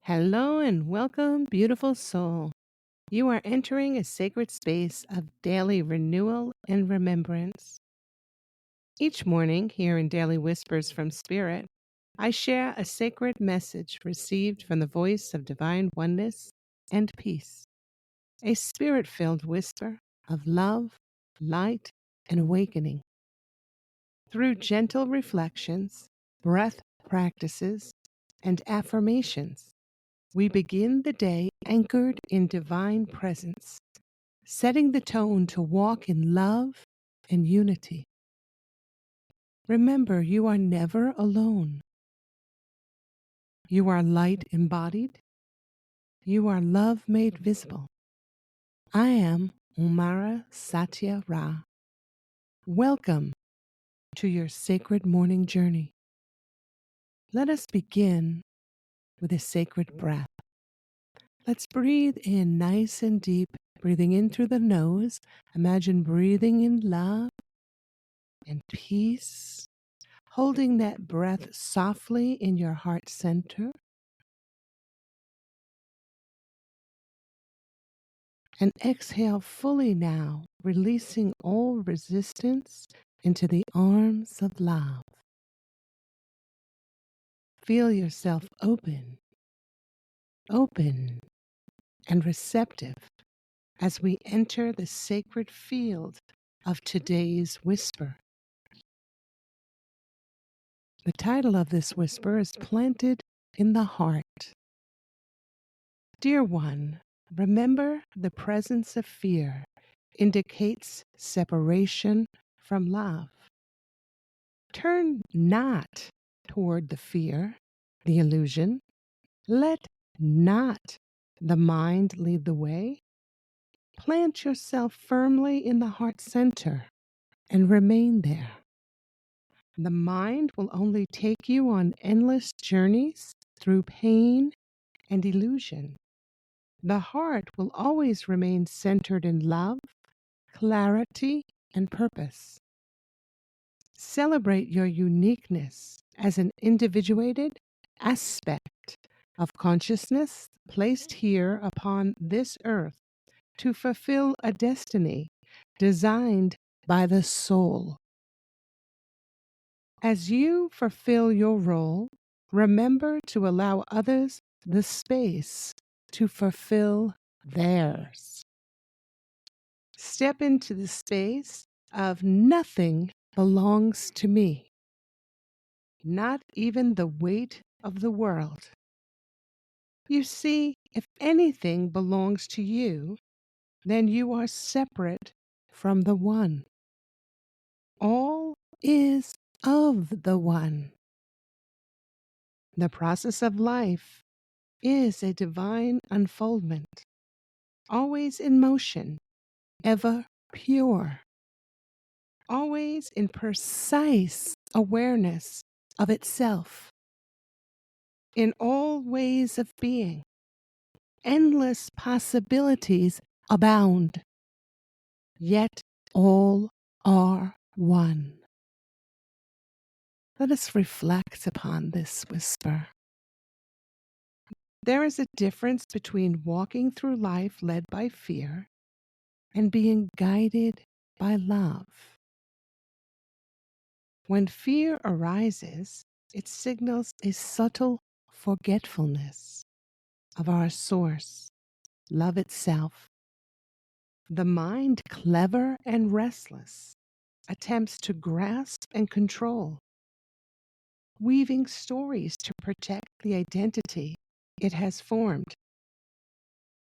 Hello and welcome, beautiful soul. You are entering a sacred space of daily renewal and remembrance. Each morning, here in Daily Whispers from Spirit, I share a sacred message received from the voice of divine oneness and peace, a spirit filled whisper of love, light, and awakening. Through gentle reflections, breath practices, and affirmations, we begin the day anchored in divine presence, setting the tone to walk in love and unity. Remember, you are never alone. You are light embodied. You are love made visible. I am Aumara Satya Ra. Welcome to your sacred morning journey. Let us begin with a sacred breath. Let's breathe in nice and deep, breathing in through the nose. Imagine breathing in love and peace, holding that breath softly in your heart center. And exhale fully now, releasing all resistance into the arms of love. Feel yourself open and receptive as we enter the sacred field of today's whisper. The title of this whisper is Planted in the Heart. Dear one, remember the presence of fear indicates separation from love. Turn not toward the fear, the illusion. Let not the mind lead the way. Plant yourself firmly in the heart center and remain there. The mind will only take you on endless journeys through pain and illusion. The heart will always remain centered in love, clarity, and purpose. Celebrate your uniqueness as an individuated aspect of consciousness placed here upon this earth to fulfill a destiny designed by the soul. As you fulfill your role, remember to allow others the space to fulfill theirs. Step into the space of nothing belongs to me, not even the weight of the world. You see, if anything belongs to you, then you are separate from the one. All is of the one. The process of life is a divine unfoldment, always in motion, ever pure, always in precise awareness of itself. In all ways of being, endless possibilities abound, yet all are one. Let us reflect upon this whisper. There is a difference between walking through life led by fear and being guided by love. When fear arises, it signals a subtle forgetfulness of our source, love itself. The mind, clever and restless, attempts to grasp and control, weaving stories to protect the identity it has formed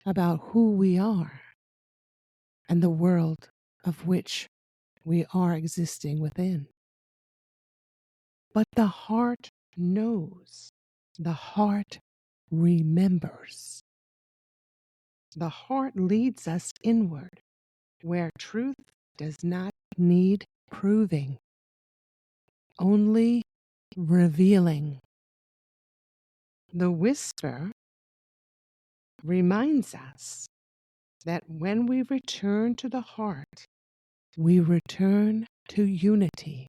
about who we are and the world of which we are existing within. But the heart knows, the heart remembers. The heart leads us inward, where truth does not need proving, only revealing. The whisper reminds us that when we return to the heart, we return to unity.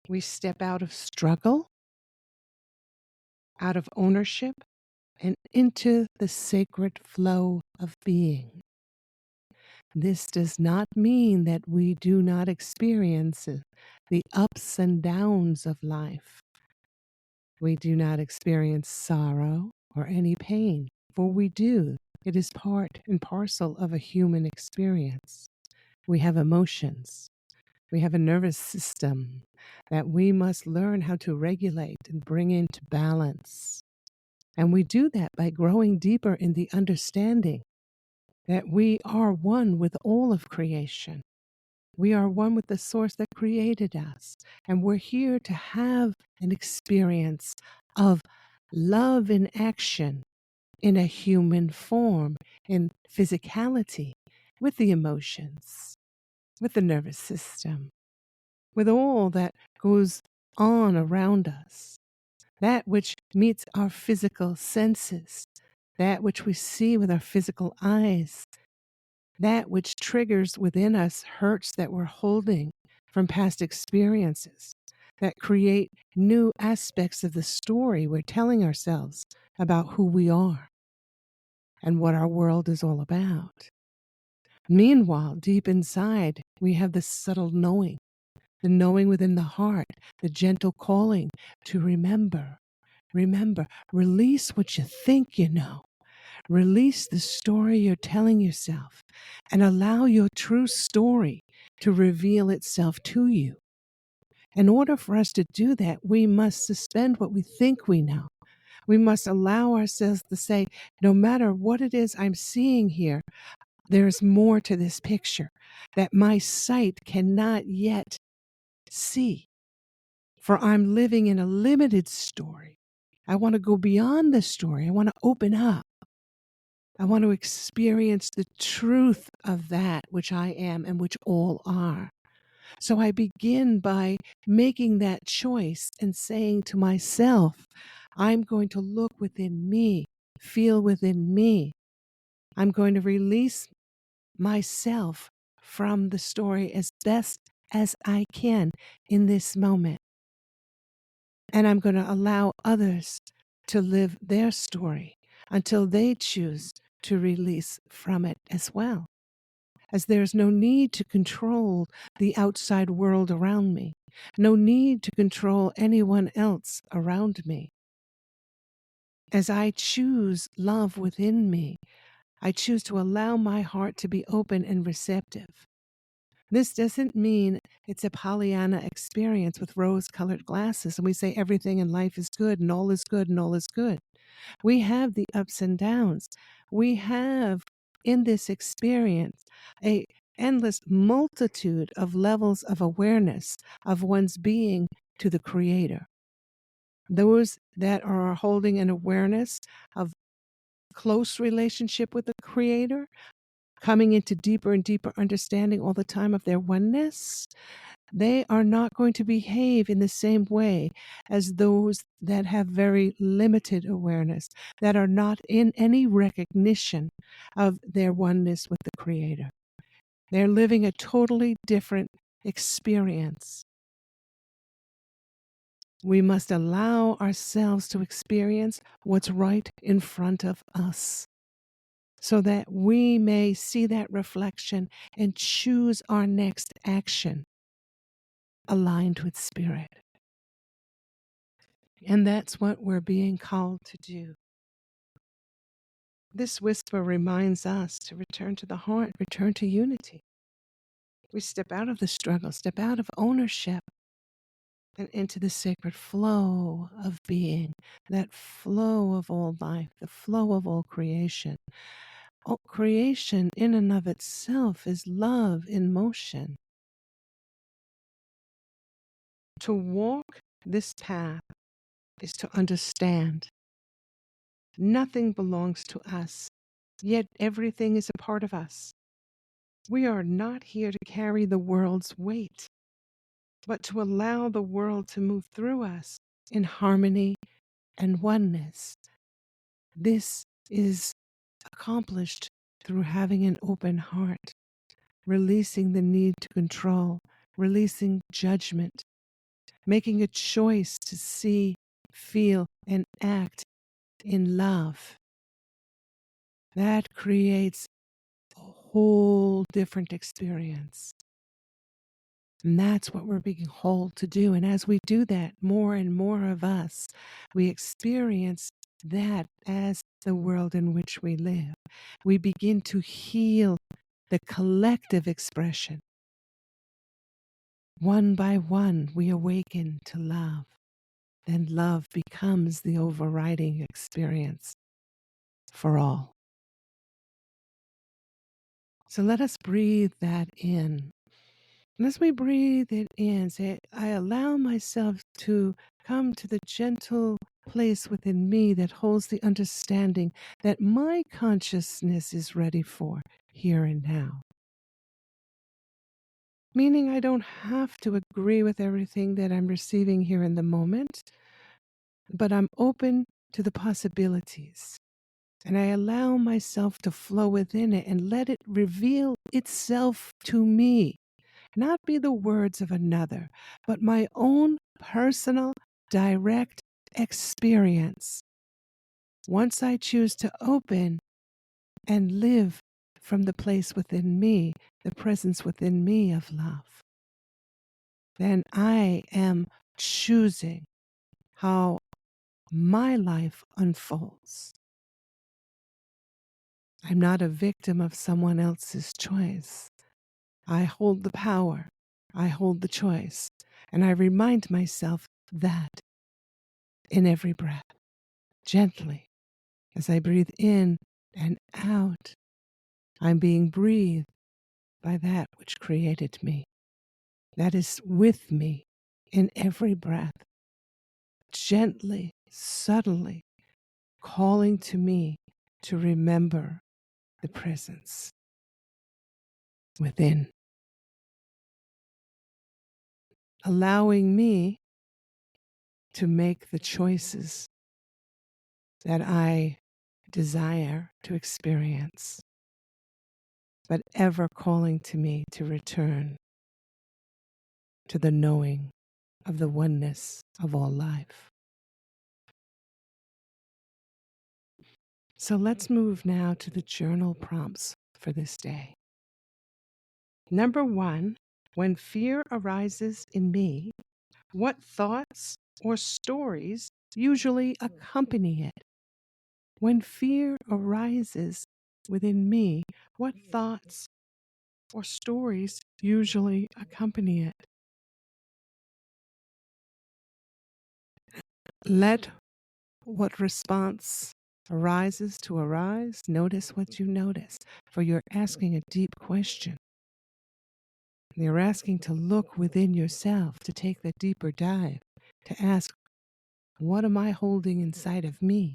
We step out of struggle, out of ownership, and into the sacred flow of being. This does not mean that we do not experience the ups and downs of life. We do not experience sorrow or any pain, for we do. It is part and parcel of a human experience. We have emotions. We have a nervous system that we must learn how to regulate and bring into balance. And we do that by growing deeper in the understanding that we are one with all of creation. We are one with the source that created us. And we're here to have an experience of love in action in a human form, in physicality, with the emotions, with the nervous system, with all that goes on around us, that which meets our physical senses, that which we see with our physical eyes, that which triggers within us hurts that we're holding from past experiences, that create new aspects of the story we're telling ourselves about who we are and what our world is all about. Meanwhile, deep inside, we have the subtle knowing, the knowing within the heart, the gentle calling to remember. Remember, release what you think you know. Release the story you're telling yourself and allow your true story to reveal itself to you. In order for us to do that, we must suspend what we think we know. We must allow ourselves to say, no matter what it is I'm seeing here, there's more to this picture that my sight cannot yet see. For I'm living in a limited story. I want to go beyond the story. I want to open up. I want to experience the truth of that which I am and which all are. So I begin by making that choice and saying to myself, I'm going to look within me, feel within me. I'm going to release myself from the story as best as I can in this moment. And I'm going to allow others to live their story until they choose to release from it as well. As there's no need to control the outside world around me, no need to control anyone else around me. As I choose love within me, I choose to allow my heart to be open and receptive. This doesn't mean it's a Pollyanna experience with rose-colored glasses and we say everything in life is good and all is good and all is good. We have the ups and downs. We have in this experience a endless multitude of levels of awareness of one's being to the Creator. Those that are holding an awareness of close relationship with the Creator, coming into deeper and deeper understanding all the time of their oneness, they are not going to behave in the same way as those that have very limited awareness, that are not in any recognition of their oneness with the Creator. They're living a totally different experience. We must allow ourselves to experience what's right in front of us, so that we may see that reflection and choose our next action aligned with spirit. And that's what we're being called to do. This whisper reminds us to return to the heart, return to unity. We step out of the struggle, step out of ownership, and into the sacred flow of being, that flow of all life, the flow of all creation. All creation in and of itself is love in motion. To walk this path is to understand. Nothing belongs to us, yet everything is a part of us. We are not here to carry the world's weight, but to allow the world to move through us in harmony and oneness. This is accomplished through having an open heart, releasing the need to control, releasing judgment, making a choice to see, feel, and act in love, that creates a whole different experience. And that's what we're being called to do. And as we do that, more and more of us, we experience that as the world in which we live. We begin to heal the collective expression. One by one, we awaken to love. Then love becomes the overriding experience for all. So let us breathe that in. And as we breathe it in, say, I allow myself to come to the gentle place within me that holds the understanding that my consciousness is ready for here and now. Meaning I don't have to agree with everything that I'm receiving here in the moment, but I'm open to the possibilities. And I allow myself to flow within it and let it reveal itself to me. Not be the words of another, but my own personal, direct experience. Once I choose to open and live from the place within me, the presence within me of love, then I am choosing how my life unfolds. I'm not a victim of someone else's choice. I hold the power. I hold the choice. And I remind myself that in every breath, gently, as I breathe in and out, I'm being breathed by that which created me. That is with me in every breath, gently, subtly calling to me to remember the presence within, allowing me to make the choices that I desire to experience, but ever calling to me to return to the knowing of the oneness of all life. So let's move now to the journal prompts for this day. Number 1, when fear arises in me, what thoughts or stories usually accompany it? When fear arises within me, what thoughts or stories usually accompany it? Let what response arises to arise. Notice what you notice, for you're asking a deep question. You're asking to look within yourself, to take the deeper dive, to ask, what am I holding inside of me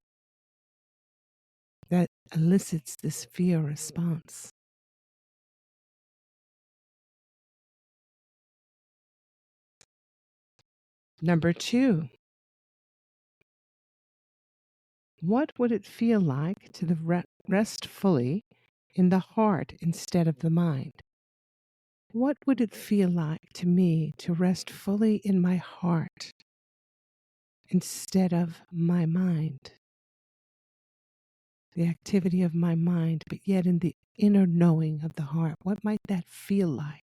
that elicits this fear response? Number 2, what would it feel like to rest fully in the heart instead of the mind? What would it feel like to me to rest fully in my heart instead of my mind? The activity of my mind, but yet in the inner knowing of the heart. What might that feel like?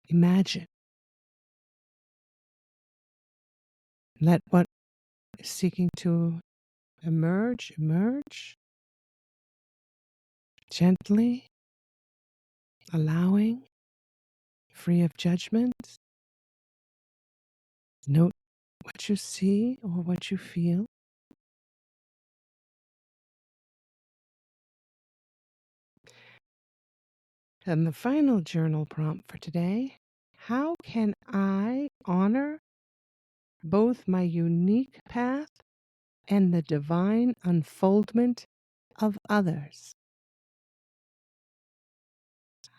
Imagine. Let what is seeking to emerge. Gently, allowing, free of judgment. Note what you see or what you feel. And the final journal prompt for today: how can I honor both my unique path and the divine unfoldment of others?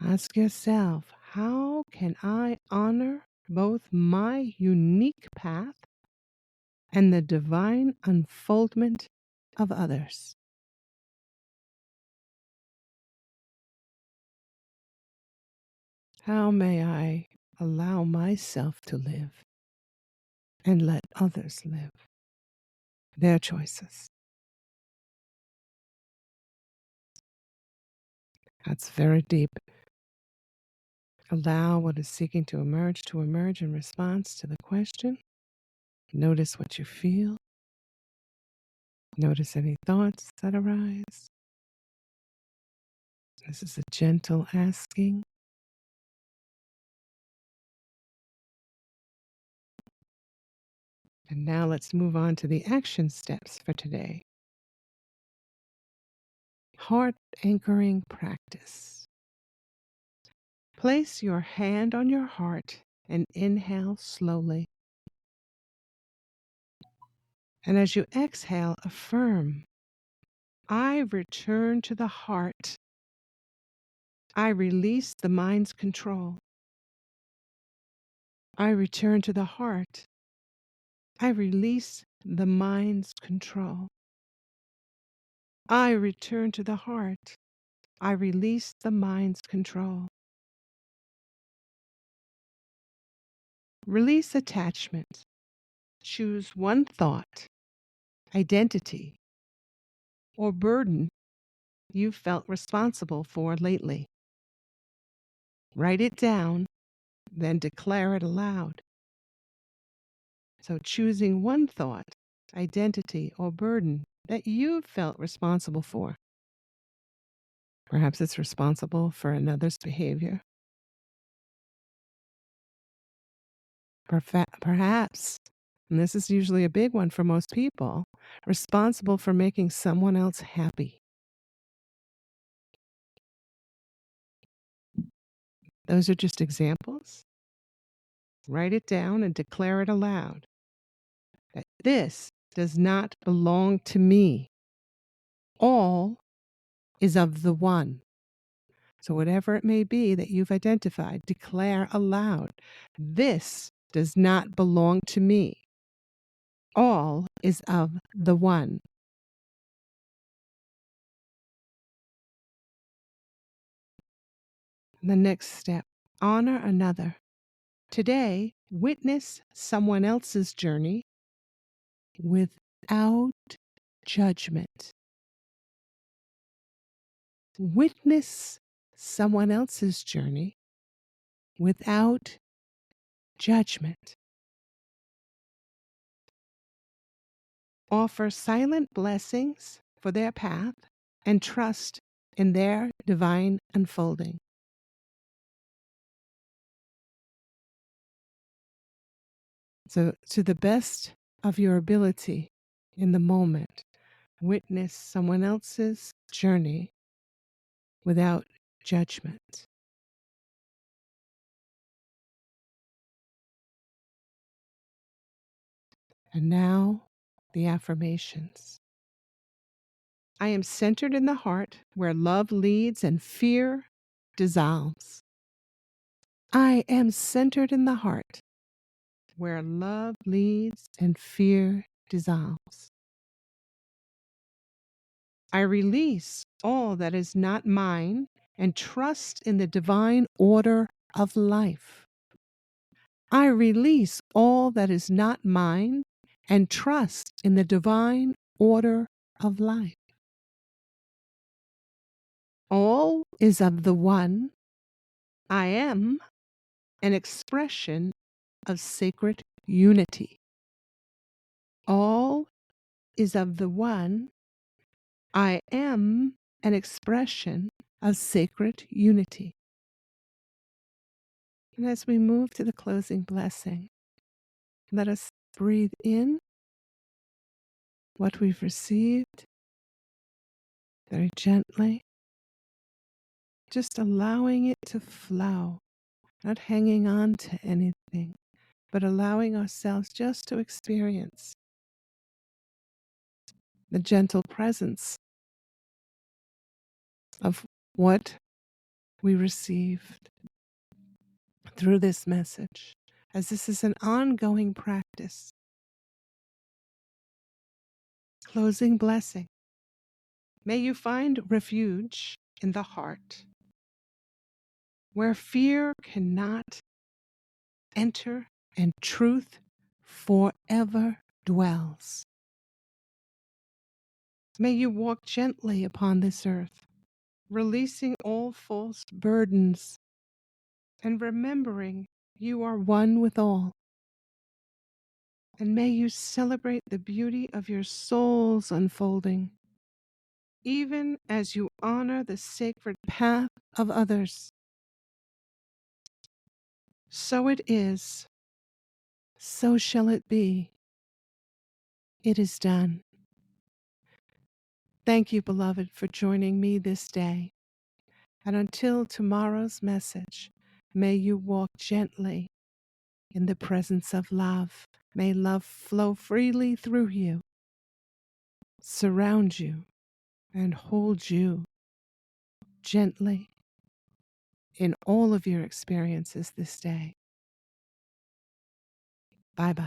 Ask yourself, how can I honor both my unique path and the divine unfoldment of others? How may I allow myself to live and let others live? their choices. That's very deep. Allow what is seeking to emerge in response to the question. Notice what you feel. Notice any thoughts that arise. This is a gentle asking. And now let's move on to the action steps for today. Heart anchoring practice. Place your hand on your heart and inhale slowly. And as you exhale, affirm, I return to the heart. I release the mind's control. I return to the heart. I release the mind's control. I return to the heart. I release the mind's control. Release attachment. Choose one thought, identity, or burden you felt responsible for lately. Write it down, then declare it aloud. So choosing one thought, identity, or burden that you felt responsible for. Perhaps it's responsible for another's behavior. Perhaps, and this is usually a big one for most people, responsible for making someone else happy. Those are just examples. Write it down and declare it aloud. That this does not belong to me. All is of the one. So whatever it may be that you've identified, declare aloud. This does not belong to me. All is of the one. The next step, honor another. Today, witness someone else's journey without judgment. Witness someone else's journey without judgment. Offer silent blessings for their path and trust in their divine unfolding. So, to the best of your ability in the moment, witness someone else's journey without judgment. And now, the affirmations. I am centered in the heart where love leads and fear dissolves. I am centered in the heart where love leads and fear dissolves. I release all that is not mine and trust in the divine order of life. I release all that is not mine and trust in the divine order of life. All is of the one. I am an expression of sacred unity. All is of the one. I am an expression of sacred unity. And as we move to the closing blessing, let us breathe in what we've received very gently, just allowing it to flow, not hanging on to anything, but allowing ourselves just to experience the gentle presence of what we received through this message, as this is an ongoing practice. Closing blessing. May you find refuge in the heart, where fear cannot enter and truth forever dwells. May you walk gently upon this earth, releasing all false burdens and remembering you are one with all. And may you celebrate the beauty of your soul's unfolding, even as you honor the sacred path of others. So it is, so shall it be. It is done. Thank you, beloved, for joining me this day. And until tomorrow's message, may you walk gently in the presence of love. May love flow freely through you, surround you, and hold you gently in all of your experiences this day. Bye-bye.